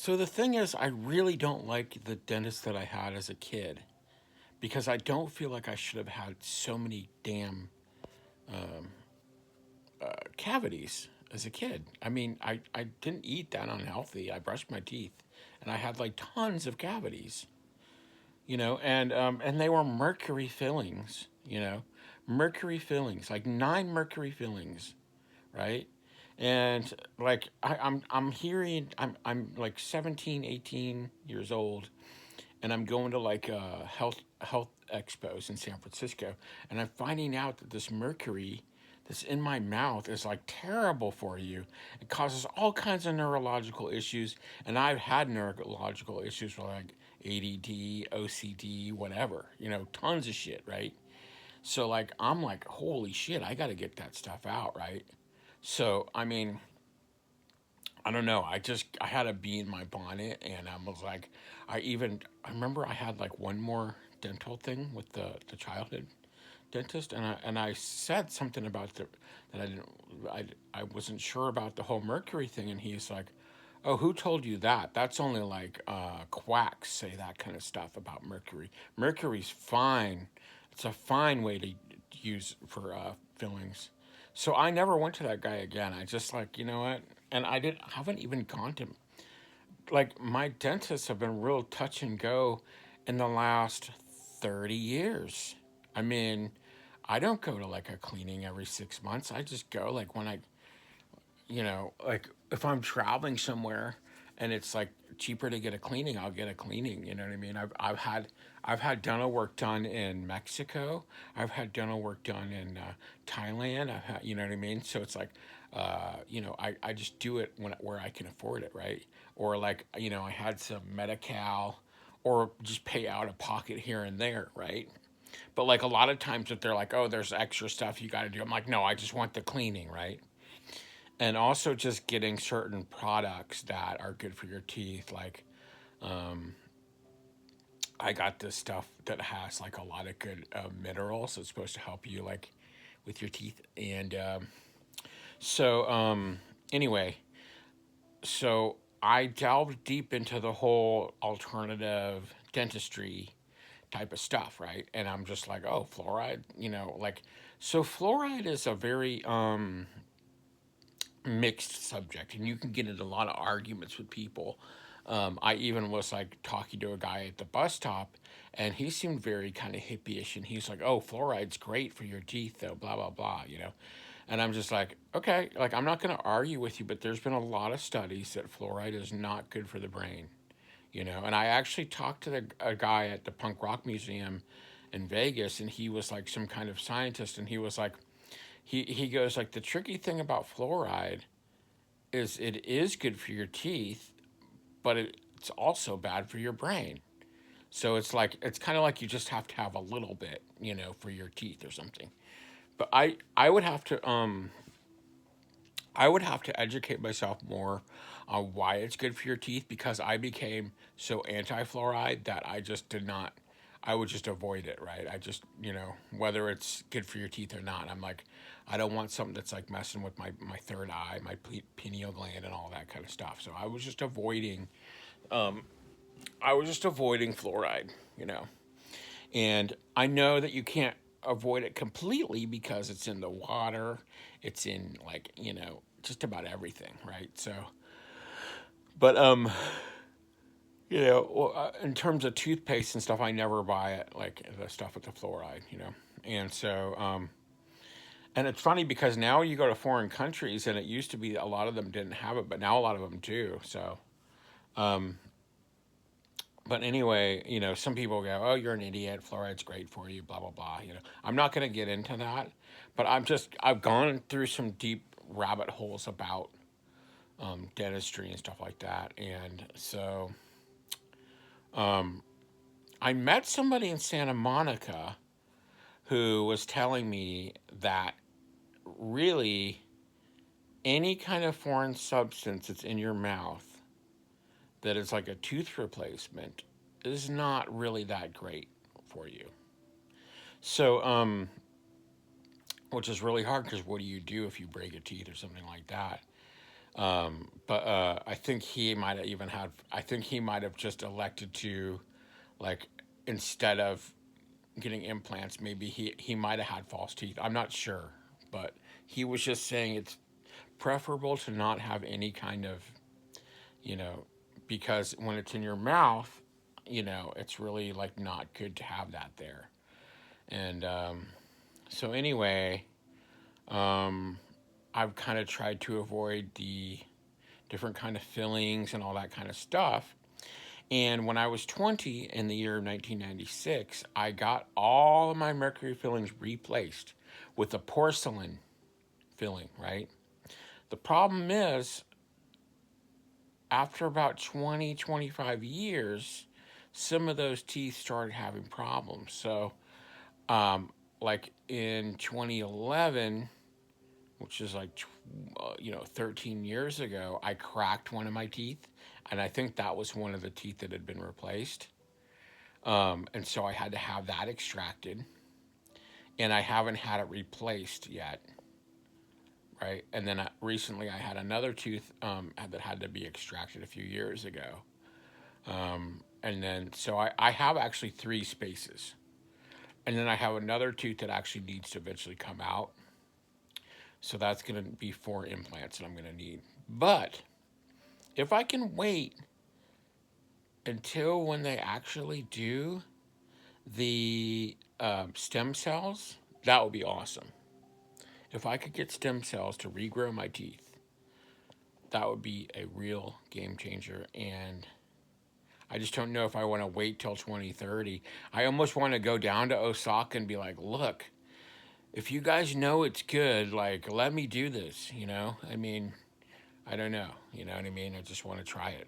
So the thing is, I really don't like the dentist that I had as a kid because I don't feel like I should have had so many damn cavities as a kid. I mean, I didn't eat that unhealthy. I brushed my teeth, and I had like tons of cavities, and they were mercury fillings, mercury fillings, like 9 mercury fillings, right? And like I'm hearing I'm like 17, 18 years old, and I'm going to like health expos in San Francisco, and I'm finding out that this mercury that's in my mouth is like terrible for you. It causes all kinds of neurological issues, and I've had neurological issues with like ADD, OCD, whatever, tons of shit, right? So like I'm like, holy shit, I got to get that stuff out, right? So I mean, I don't know. I had a bee in my bonnet, and I was like, I remember I had like one more dental thing with the childhood dentist, and I said something about that I didn't I wasn't sure about the whole mercury thing, and he's like, oh, who told you that? That's only like quacks say that kind of stuff about mercury. Mercury's fine. It's a fine way to use for fillings. So I never went to that guy again. I just like, you know what? And haven't even gone to like my dentists have been real touch and go in the last 30 years. I mean, I don't go to like a cleaning every 6 months. I just go like when like if I'm traveling somewhere and it's like cheaper to get a cleaning, I'll get a cleaning. You know what I mean? I've had dental work done in Mexico. I've had dental work done in Thailand. I've had, you know what I mean? So it's like, I just do it where I can afford it, right? Or like, I had some Medi-Cal, or just pay out of pocket here and there, right? But like a lot of times, if they're like, "Oh, there's extra stuff you got to do," I'm like, "No, I just want the cleaning," right? And also just getting certain products that are good for your teeth. Like I got this stuff that has like a lot of good minerals. It's supposed to help you like with your teeth. And so anyway, so I delved deep into the whole alternative dentistry type of stuff, right? And I'm just like, oh, fluoride, like, so fluoride is a very mixed subject, and you can get into a lot of arguments with people. I even was like talking to a guy at the bus stop, and he seemed very kind of hippie-ish, and he's like, "Oh, fluoride's great for your teeth, though." Blah blah blah. And I'm just like, okay, like I'm not going to argue with you, but there's been a lot of studies that fluoride is not good for the brain. And I actually talked to a guy at the punk rock museum in Vegas, and he was like some kind of scientist, and he was like, he goes like, the tricky thing about fluoride is it is good for your teeth, but it's also bad for your brain. So it's like it's kind of like you just have to have a little bit, for your teeth or something. But I would have to educate myself more on why it's good for your teeth, because I became so anti fluoride that I just did not. I would just avoid it, right? I just, whether it's good for your teeth or not, I'm like, I don't want something that's like messing with my third eye, my pineal gland, and all that kind of stuff. So I was just avoiding fluoride. And I know that you can't avoid it completely because it's in the water, it's in like, just about everything, right? So, but in terms of toothpaste and stuff, I never buy it like the stuff with the fluoride. And so and it's funny because now you go to foreign countries, and it used to be a lot of them didn't have it, but now a lot of them do. So but anyway, some people go, "Oh, you're an idiot. Fluoride's great for you." Blah blah blah. I'm not going to get into that, but I've gone through some deep rabbit holes about dentistry and stuff like that, and so I met somebody in Santa Monica who was telling me that really any kind of foreign substance that's in your mouth that is like a tooth replacement is not really that great for you. So, which is really hard because what do you do if you break a teeth or something like that? But I think he might have even had. I think he might have just elected to, like, instead of getting implants, maybe he might have had false teeth. I'm not sure, but he was just saying it's preferable to not have any kind of, you know, because when it's in your mouth, it's really like not good to have that there. And so anyway, um, I've kind of tried to avoid the different kind of fillings and all that kind of stuff. And when I was 20 in the year of 1996, I got all of my mercury fillings replaced with a porcelain filling, right? The problem is, after about 20, 25 years, some of those teeth started having problems. So, like in 2011, which is like 13 years ago, I cracked one of my teeth, and I think that was one of the teeth that had been replaced. And so I had to have that extracted, and I haven't had it replaced yet, right? And then recently I had another tooth that had to be extracted a few years ago. And then so I have actually three spaces, and then I have another tooth that actually needs to eventually come out. So that's going to be four implants that I'm going to need. But if I can wait until when they actually do the stem cells, that would be awesome. If I could get stem cells to regrow my teeth, that would be a real game changer. And I just don't know if I want to wait till 2030. I almost want to go down to Osaka and be like, look, if you guys know it's good, like, let me do this, I mean, I don't know. You know what I mean? I just want to try it.